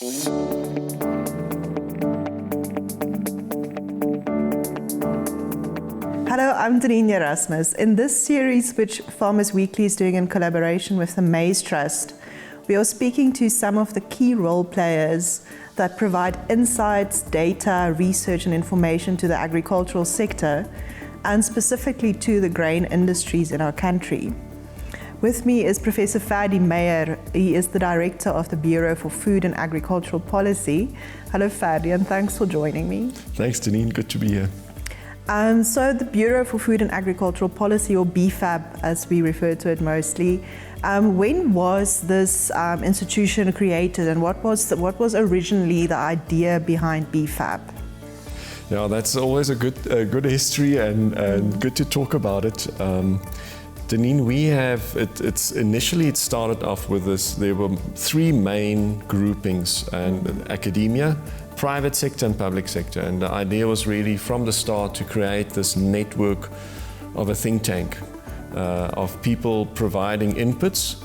Hello, I'm Denene Erasmus. In this series, which Farmers Weekly is doing in collaboration with the Maize Trust, we are speaking to some of the key role players that provide insights, data, research and information to the agricultural sector, and specifically to the grain industries in our country. With me is Professor Ferdi Meyer. He is the Director of the Bureau for Food and Agricultural Policy. Hello Ferdi, and thanks for joining me. Thanks Denene, good to be here. So the Bureau for Food and Agricultural Policy, or BFAB as we refer to it mostly, when was this institution created, and what was originally the idea behind BFAB? Yeah, that's always a good history and good to talk about it. Denene, it started off with this. There were three main groupings, and academia, private sector and public sector, and the idea was really from the start to create this network of a think tank of people providing inputs,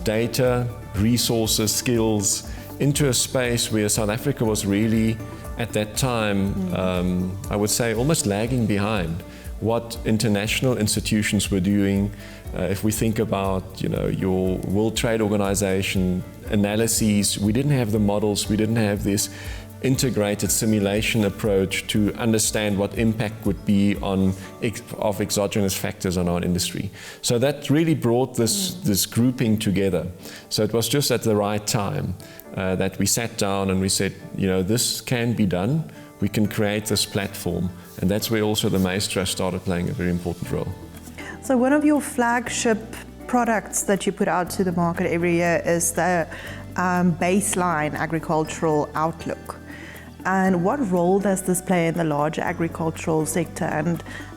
data, resources, skills into a space where South Africa was really at that time, I would say, almost lagging behind what international institutions were doing. If we think about, your World Trade Organization analyses, we didn't have the models, we didn't have this integrated simulation approach to understand what impact would be of exogenous factors on our industry. So that really brought this grouping together. So it was just at the right time that we sat down and we said, this can be done. We can create this platform, and that's where also the Maize Trust started playing a very important role. So one of your flagship products that you put out to the market every year is the baseline agricultural outlook. And what role does this play in the larger agricultural sector?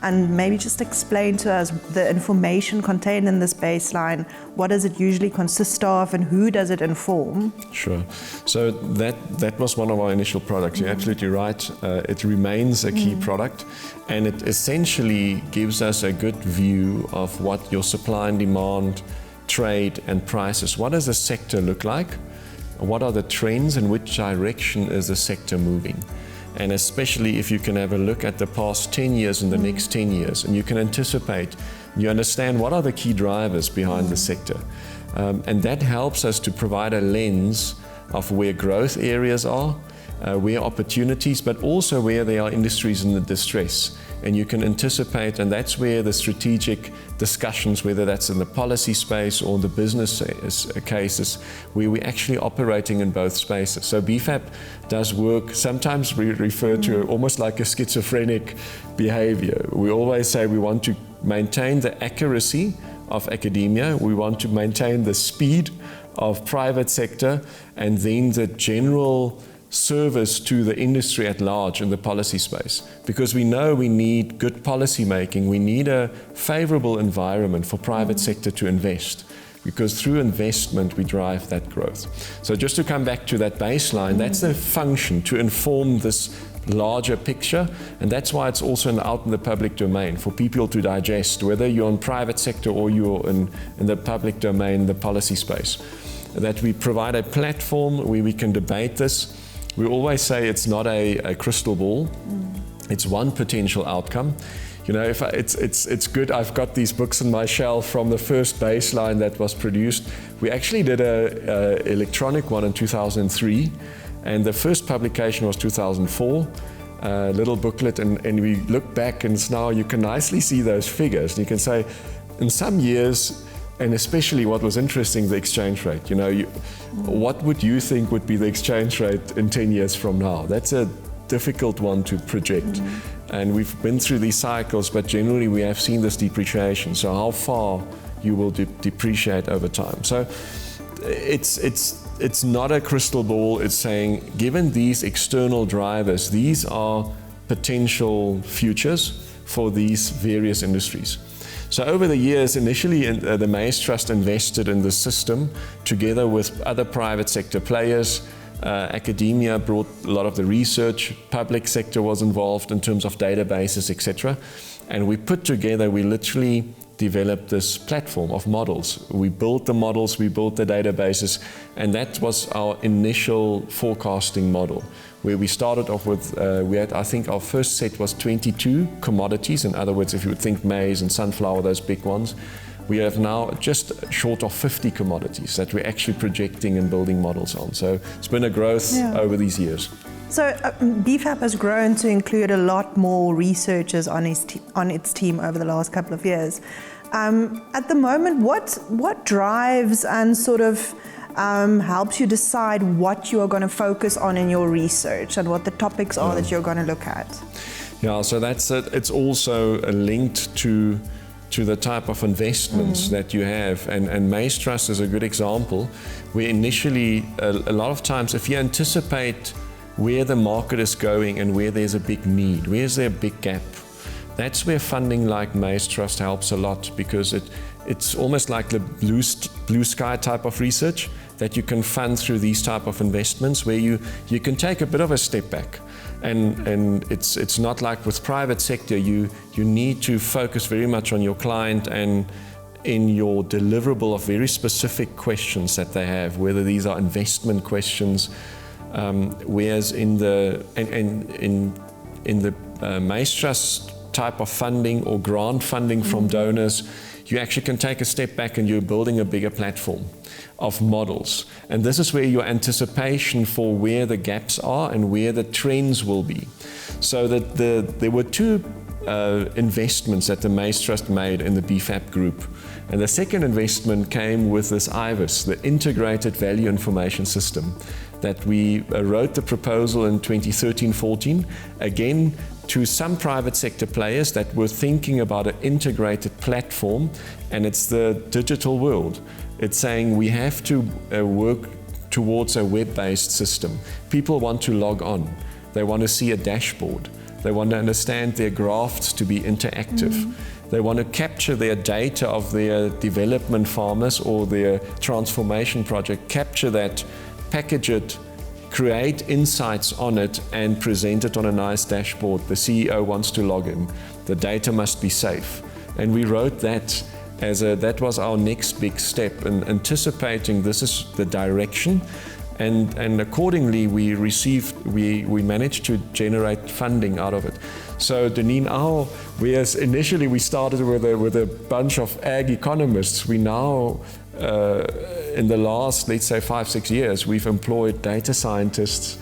And maybe just explain to us the information contained in this baseline. What does it usually consist of, and who does it inform? Sure. So that was one of our initial products. You're absolutely right. It remains a key product, and it essentially gives us a good view of what your supply and demand, trade and prices. What does the sector look like? What are the trends, in which direction is the sector moving? And especially if you can have a look at the past 10 years and the next 10 years, and you can anticipate, you understand what are the key drivers behind the sector. And that helps us to provide a lens of where growth areas are, where opportunities, but also where there are industries in the distress. And you can anticipate, and that's where the strategic discussions, whether that's in the policy space or the business cases, where we're actually operating in both spaces. So BFAP does work, sometimes we refer to almost like a schizophrenic behavior. We always say we want to maintain the accuracy of academia, we want to maintain the speed of private sector, and then the general service to the industry at large in the policy space. Because we know we need good policy making, we need a favorable environment for private sector to invest, because through investment we drive that growth. So just to come back to that baseline, that's a function to inform this larger picture, and that's why it's also out in the public domain for people to digest, whether you're in private sector or you're in the public domain, the policy space. That we provide a platform where we can debate this. We always say it's not a crystal ball. It's one potential outcome. It's good. I've got these books on my shelf from the first baseline that was produced. We actually did a electronic one in 2003, and the first publication was 2004. A little booklet, and we look back, and now you can nicely see those figures. You can say, in some years, and especially what was interesting, the exchange rate. What would you think would be the exchange rate in 10 years from now? That's a difficult one to project. And we've been through these cycles, but generally we have seen this depreciation. So how far you will depreciate over time. So it's not a crystal ball. It's saying, given these external drivers, these are potential futures for these various industries. So over the years, initially the Maize Trust invested in the system together with other private sector players. Academia brought a lot of the research, public sector was involved in terms of databases, etc. And we literally developed this platform of models. We built the models, we built the databases, and that was our initial forecasting model, where we started off with, we had, I think our first set was 22 commodities. In other words, if you would think maize and sunflower, those big ones, we have now just short of 50 commodities that we're actually projecting and building models on. So it's been a growth over these years. So BFAP has grown to include a lot more researchers on its team over the last couple of years. At the moment, what drives and sort of helps you decide what you are going to focus on in your research and what the topics are that you're going to look at? Yeah, so that's it. It's also linked to the type of investments that you have. And Maize Trust is a good example, where initially, a lot of times, if you anticipate where the market is going and where there's a big need, where's there a big gap, that's where funding like Maize Trust helps a lot, because it's almost like the blue sky type of research that you can fund through these type of investments, where you can take a bit of a step back. And it's not like with private sector, you need to focus very much on your client and in your deliverable of very specific questions that they have, whether these are investment questions, whereas in the Maize Trust type of funding or grant funding from donors, you actually can take a step back and you're building a bigger platform of models. And this is where your anticipation for where the gaps are and where the trends will be. So that there were two investments that the Maize Trust made in the BFAP group. And the second investment came with this IVIS, the Integrated Value Information System, that we wrote the proposal in 2013-14, again, to some private sector players that were thinking about an integrated platform, and it's the digital world. It's saying we have to work towards a web-based system. People want to log on. They want to see a dashboard. They want to understand their graphs to be interactive. They want to capture their data of their development farmers or their transformation project, capture that, package it, create insights on it, and present it on a nice dashboard. The CEO wants to log in. The data must be safe. And we wrote that that was our next big step, in anticipating this is the direction. And accordingly, we managed to generate funding out of it. So Denene, whereas initially we started with a bunch of ag economists, we now, in the last, let's say 5-6 years, we've employed data scientists,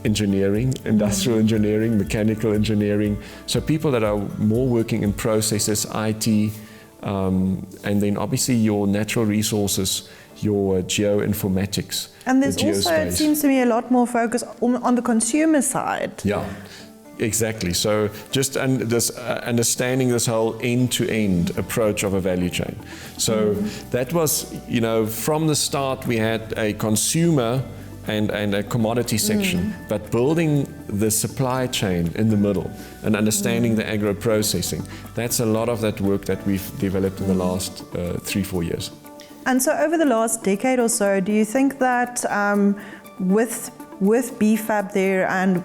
engineering, industrial engineering, mechanical engineering, so people that are more working in processes, IT, and then obviously your natural resources, your geoinformatics. And there's also, it seems to me, a lot more focus on the consumer side. Yeah, exactly. So just understanding this whole end-to-end approach of a value chain. So that was, from the start we had a consumer and a commodity section, but building the supply chain in the middle and understanding the agro-processing, that's a lot of that work that we've developed in the last 3-4 years. And so over the last decade or so, do you think that with BFAB there and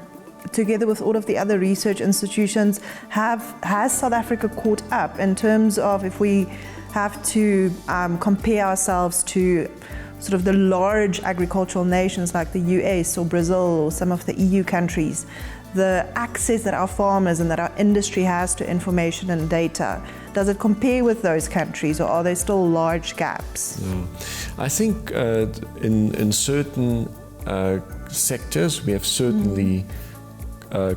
together with all of the other research institutions, has South Africa caught up in terms of, if we have to compare ourselves to sort of the large agricultural nations like the US or Brazil or some of the EU countries, the access that our farmers and that our industry has to information and data, does it compare with those countries, or are there still large gaps? I think in certain sectors we have certainly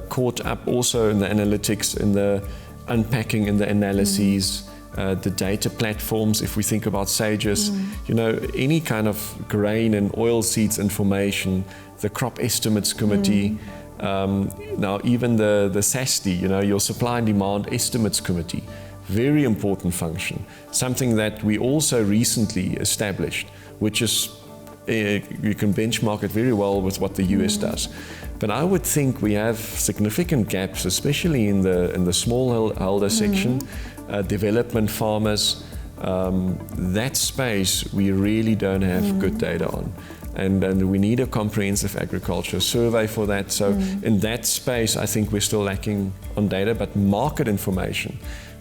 caught up, also in the analytics, in the unpacking, in the analyses, the data platforms. If we think about SAGES, any kind of grain and oilseeds information, the crop estimates committee, now even the SASTI, your supply and demand estimates committee, very important function. Something that we also recently established, which is, you can benchmark it very well with what the US does. But I would think we have significant gaps, especially in the smallholder section, development farmers. That space we really don't have good data on. And we need a comprehensive agriculture survey for that. So in that space, I think we're still lacking on data, but market information,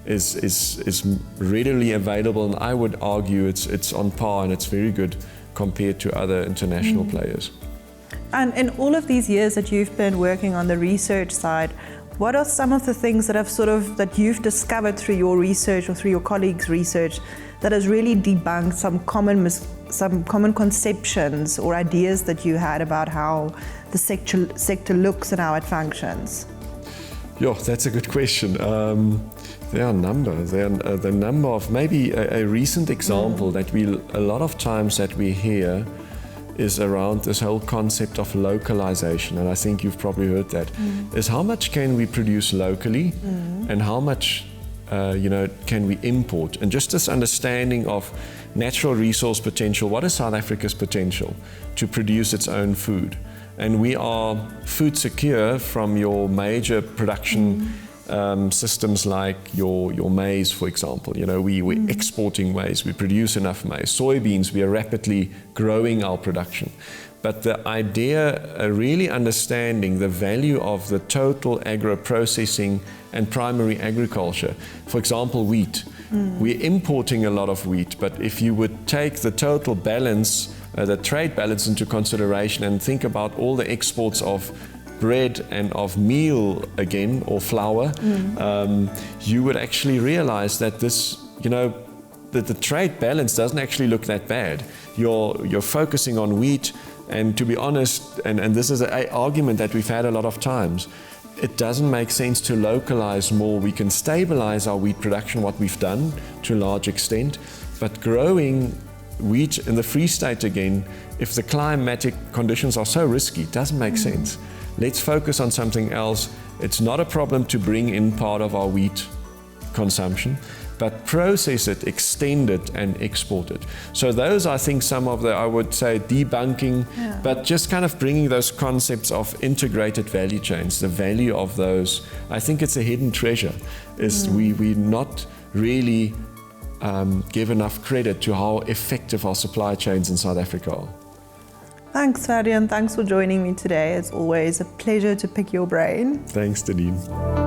is readily available, and I would argue it's on par and it's very good compared to other international players. And in all of these years that you've been working on the research side, what are some of the things that you've discovered through your research or through your colleagues' research that has really debunked some common conceptions or ideas that you had about how the sector looks and how it functions? Yeah, that's a good question. There are numbers. There are the number of, maybe a recent example that a lot of times that we hear is around this whole concept of localization, and I think you've probably heard that, is how much can we produce locally and how much can we import, and just this understanding of natural resource potential. What is South Africa's potential to produce its own food? And we are food secure from your major production systems like your maize, for example. We're exporting maize, we produce enough maize. Soybeans, we are rapidly growing our production. But the idea, really understanding the value of the total agro-processing and primary agriculture. For example, wheat. We're importing a lot of wheat, but if you would take the total balance, the trade balance into consideration and think about all the exports of bread and of meal again, or flour, you would actually realize that that the trade balance doesn't actually look that bad. You're focusing on wheat, and to be honest, and this is an argument that we've had a lot of times, it doesn't make sense to localize more. We can stabilize our wheat production, what we've done to a large extent, but growing wheat in the Free State again, if the climatic conditions are so risky, it doesn't make sense. Let's focus on something else. It's not a problem to bring in part of our wheat consumption, but process it, extend it, and export it. So those, I think, some of the, I would say, debunking, but just kind of bringing those concepts of integrated value chains, the value of those. I think it's a hidden treasure. We not really give enough credit to how effective our supply chains in South Africa are. Thanks, Ferdi, and thanks for joining me today. It's always a pleasure to pick your brain. Thanks, Denene.